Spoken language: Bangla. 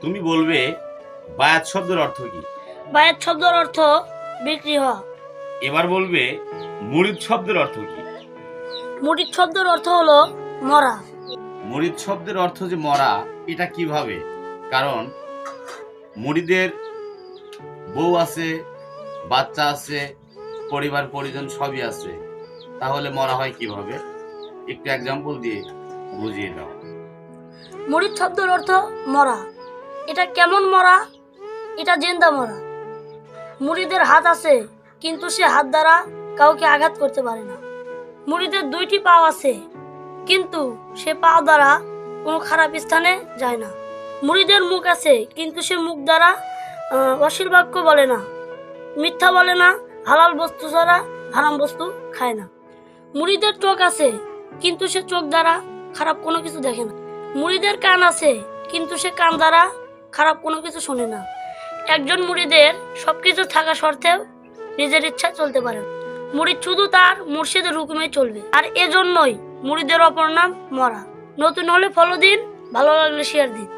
তুমি বলবে বায়াত শব্দের অর্থ কি? বায়াত শব্দের অর্থ বিক্রি হওয়া। এবার বলবে মুরিদ শব্দের অর্থ কি? মুরিদ শব্দের অর্থ হলো মরা। মুরিদ শব্দের অর্থ যে মরা, এটা কিভাবে? কারণ মুরিদের বউ আছে, বাচ্চা আছে, পরিবার পরিজন সবই আছে, তাহলে মরা হয় কিভাবে? একটু এক্সাম্পল দিয়ে বুঝিয়ে দাও। মুরিদ শব্দের অর্থ মরা। এটা কেমন মরা? এটা জিন্দা মরা। মুরিদের হাত আছে, কিন্তু সে হাত দ্বারা কাউকে আঘাত করতে পারে না। মুরিদের দুইটি পা আছে, কিন্তু সে পা দ্বারা কোনো খারাপ স্থানে যায় না। মুরিদের মুখ আছে, কিন্তু সে মুখ দ্বারা অশ্লীল বাক্য বলে না, মিথ্যা বলে না, হালাল বস্তু ছাড়া হারাম বস্তু খায় না। মুরিদের চোখ আছে, কিন্তু সে চোখ দ্বারা খারাপ কোনো কিছু দেখে না। মুরিদের কান আছে, কিন্তু সে কান দ্বারা খারাপ কোনো কিছু শোনে না। একজন মুরিদের সবকিছু থাকা সত্ত্বেও নিজের ইচ্ছা চলতে পারে। মুরিদ শুধু তার মুর্শিদের হুকুমে চলবে, আর এজন্যই মুরিদের অপর নাম মরা। নতুন হলে ফলো দিন, ভালো লাগলে শেয়ার দিন।